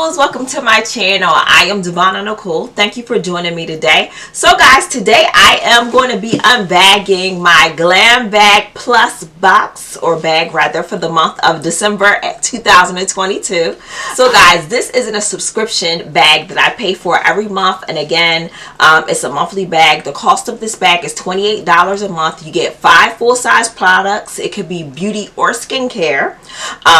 beautifuls, welcome to my channel. I am Devonna Nicole. Thank you for joining me today. So guys, today I am going to be unbagging my Glam Bag Plus box, or bag rather, for the month of December 2022. So guys, this isn't a subscription bag that I pay for every month, and again, it's a monthly bag. The cost of this bag is $28 a month. You get 5 full-size products. It could be beauty or skincare.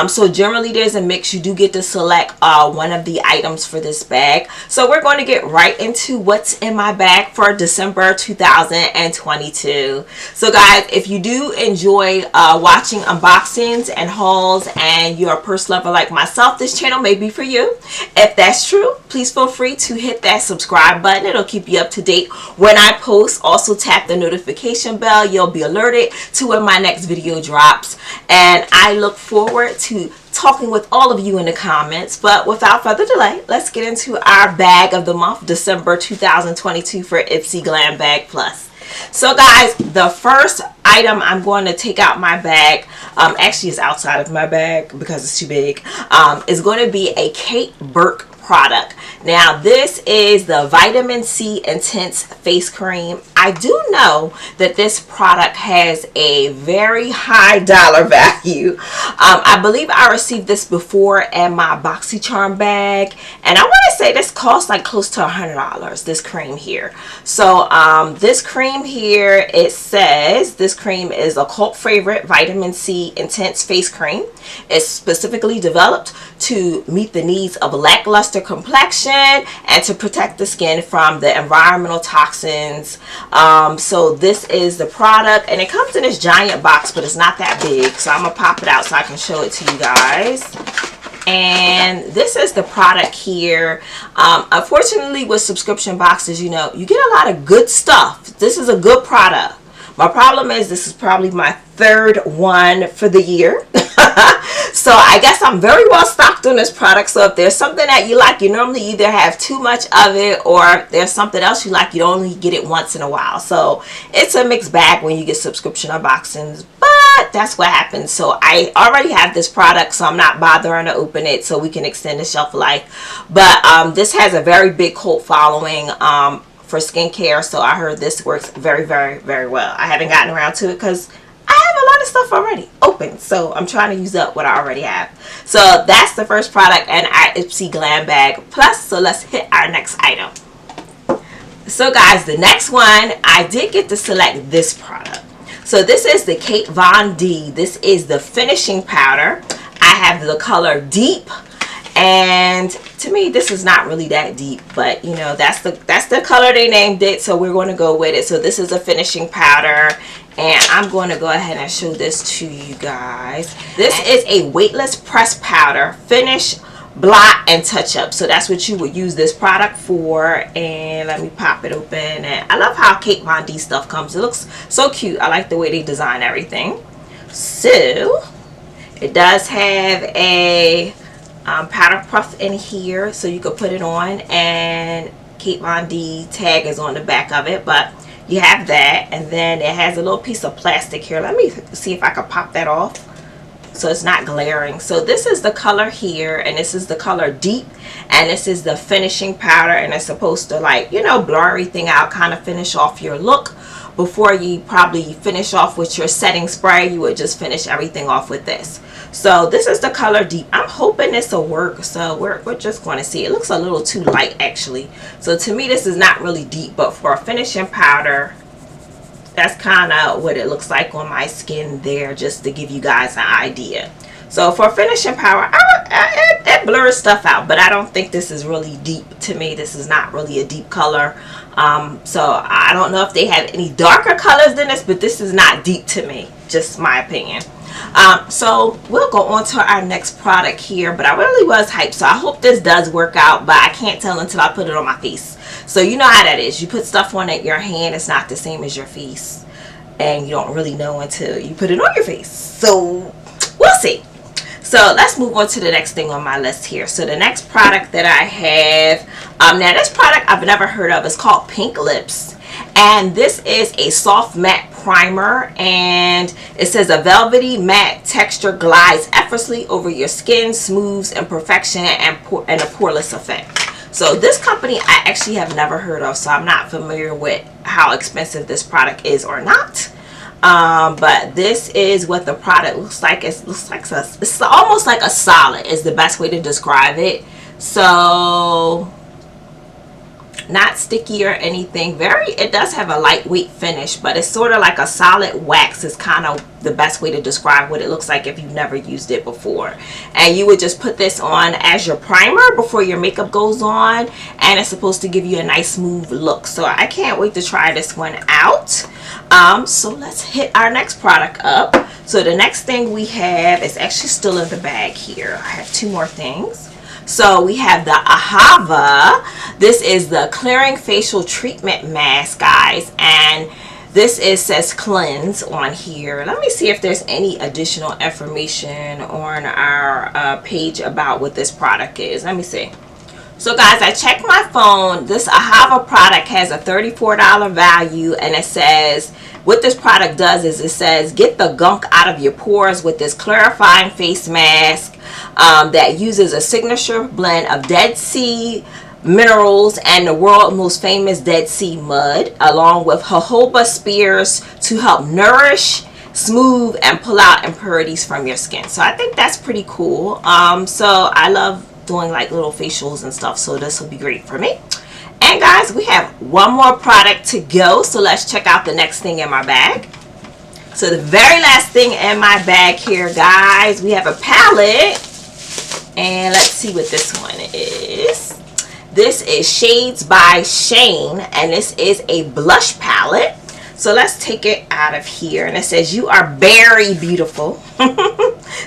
So generally there's a mix. You do get to select one of the items for this bag. So we're going to get right into what's in my bag for December 2022. So guys, if you do enjoy watching unboxings and hauls and you're a purse lover like myself, this channel may be for you. If that's true, please feel free to hit that subscribe button. It'll keep you up to date when I post. Also tap the notification bell. You'll be alerted to when my next video drops, and I look forward to talking with all of you in the comments. But without further delay, let's get into our bag of the month, December 2022 for IPSY Glam Bag Plus. So guys, the first item I'm going to take out my bag, actually it's outside of my bag because it's too big, is going to be a Kate Burke product. Now this is the Vitamin C Intense Face Cream. I do know that this product has a very high dollar value. I believe I received this before in my BoxyCharm bag, and I want to say this costs like close to $100, this cream here. So this cream here, it says this cream is a cult favorite Vitamin C Intense Face Cream. It's specifically developed to meet the needs of lackluster complexion and to protect the skin from the environmental toxins. So this is the product, and it comes in this giant box, but it's not that big, so I'm gonna pop it out so I can show it to you guys. And this is the product here. Unfortunately, with subscription boxes, you know, you get a lot of good stuff. This is a good product. My problem is this is probably my third one for the year. So I guess I'm very well stocked on this product. So if there's something that you like, you normally either have too much of it, or there's something else you like, you only get it once in a while. So it's a mixed bag when you get subscription unboxings, but that's what happens. So I already have this product, so I'm not bothering to open it so we can extend the shelf life. But this has a very big cult following for skincare, so I heard this works very, very, very well. I haven't gotten around to it because I have a lot of stuff already open, so I'm trying to use up what I already have. So that's the first product in our IPSY Glam Bag Plus. So let's hit our next item. So guys, the next one, I did get to select this product. So this is the Kat Von D. This is the finishing powder. I have the color Deep, and to me this is not really that deep, but you know, that's the color they named it, so we're going to go with it. So this is a finishing powder, and I'm going to go ahead and show this to you guys. This is a weightless press powder, finish, blot, and touch up. So that's what you would use this product for. And let me pop it open. And I love how Kat Von D stuff comes. It looks so cute. I like the way they design everything. So it does have a powder puff in here, so you could put it on, and Kat Von D tag is on the back of it, but you have that. And then it has a little piece of plastic here. Let me see if I can pop that off so it's not glaring. So this is the color here, and this is the color Deep, and this is the finishing powder, and it's supposed to, like, you know, blur everything out, kind of finish off your look. Before you probably finish off with your setting spray, you would just finish everything off with this. So this is the color Deep. I'm hoping this will work, so we're just going to see. It looks a little too light actually, so to me this is not really deep, but for a finishing powder, that's kind of what it looks like on my skin there, just to give you guys an idea. So for finishing powder, it blurs stuff out, but I don't think this is really deep. To me, this is not really a deep color. So I don't know if they have any darker colors than this, but this is not deep to me, just my opinion. So we'll go on to our next product here, but I really was hyped, so I hope this does work out, but I can't tell until I put it on my face. So you know how that is. You put stuff on your hand, it's not the same as your face, and you don't really know until you put it on your face. So we'll see. So let's move on to the next thing on my list here. So the next product that I have, now this product I've never heard of. It's called Pink Lips, and this is a soft matte primer, and it says a velvety matte texture glides effortlessly over your skin, smooths imperfection and a poreless effect. So this company I actually have never heard of, so I'm not familiar with how expensive this product is or not. But this is what the product looks like. It's almost like a solid is the best way to describe it. So not sticky or anything. It does have a lightweight finish, but it's sort of like a solid wax is kind of the best way to describe what it looks like if you've never used it before. And you would just put this on as your primer before your makeup goes on, and it's supposed to give you a nice smooth look. So I can't wait to try this one out. So let's hit our next product up. So the next thing we have is actually still in the bag here. I have two more things. So we have the Ahava. This is the clearing facial treatment mask, guys, and this says cleanse on here. Let me see if there's any additional information on our page about what this product is. Let me see. So guys, I checked my phone. This Ahava product has a $34 value, and it says what this product does is it says get the gunk out of your pores with this clarifying face mask that uses a signature blend of Dead Sea minerals and the world's most famous Dead Sea mud, along with jojoba spears to help nourish, smooth, and pull out impurities from your skin. So I think that's pretty cool. So I love doing like little facials and stuff, so this will be great for me. And guys, we have one more product to go, so let's check out the next thing in my bag. So the very last thing in my bag here, guys, we have a palette, and let's see what this one is. This is Shades by Shane, and this is a blush palette. So let's take it out of here, and it says you are very beautiful.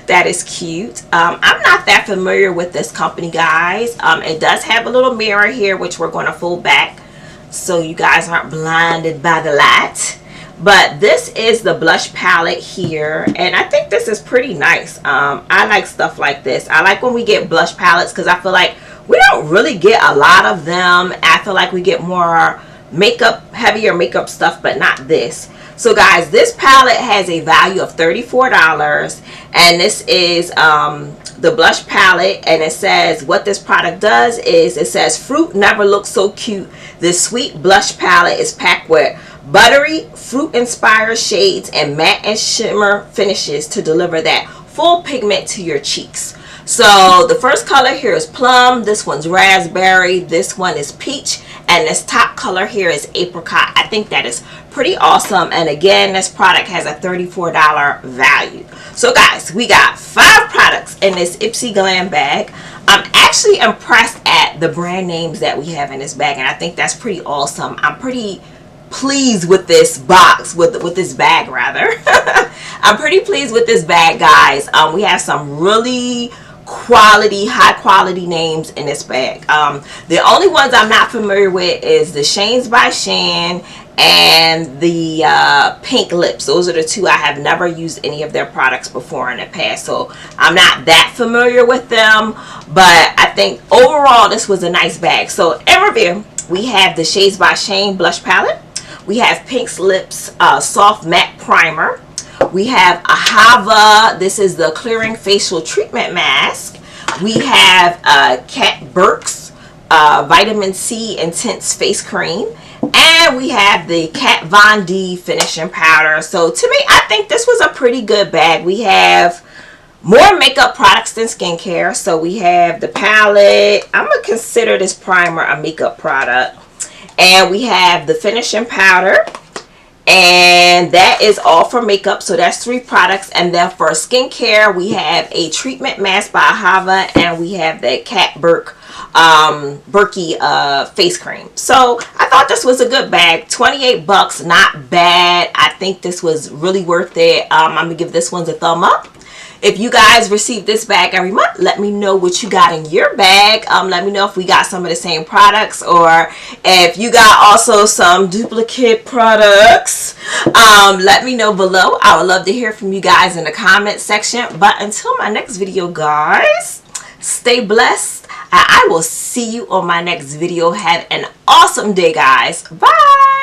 That is cute. I'm not that familiar with this company, guys. It does have a little mirror here, which we're going to fold back so you guys aren't blinded by the light. But this is the blush palette here, and I think this is pretty nice. I like stuff like this. I like when we get blush palettes because I feel like we don't really get a lot of them. I feel like we get more makeup, heavier makeup stuff, but not this. So guys, this palette has a value of $34, and this is the blush palette, and it says what this product does is it says fruit never looks so cute. This sweet blush palette is packed with buttery fruit inspired shades and matte and shimmer finishes to deliver that full pigment to your cheeks. So the first color here is plum, this one's raspberry, this one is peach, and this top color here is apricot. I think that is pretty awesome, and again, this product has a $34 value. So guys, we got 5 products in this IPSY Glam bag. I'm actually impressed at the brand names that we have in this bag, and I think that's pretty awesome. I'm pretty pleased with this box, with this bag rather. I'm pretty pleased with this bag, guys. We have some really high quality names in this bag. The only ones I'm not familiar with is the Shanes by Shane and the Pink Lips. Those are the two. I have never used any of their products before in the past, so I'm not that familiar with them, but I think overall this was a nice bag. So in review, we have the Shades by Shane blush palette, we have Pink Lips soft matte primer, we have Ahava. This is the clearing facial treatment mask. We have Kat Burke's vitamin C intense face cream, and we have the Kat Von D finishing powder. So to me, I think this was a pretty good bag. We have more makeup products than skincare. So we have the palette. I'm gonna consider this primer a makeup product, and we have the finishing powder. And that is all for makeup. So that's 3 products. And then for skincare, we have a treatment mask by Ahava, and we have the Kat Berkey face cream. So I thought this was a good bag. 28 bucks, not bad. I think this was really worth it. I'm gonna give this one a thumb up. If you guys receive this bag every month, let me know what you got in your bag. Let me know if we got some of the same products, or if you got also some duplicate products. Let me know below. I would love to hear from you guys in the comment section. But until my next video, guys, stay blessed. I will see you on my next video. Have an awesome day, guys. Bye.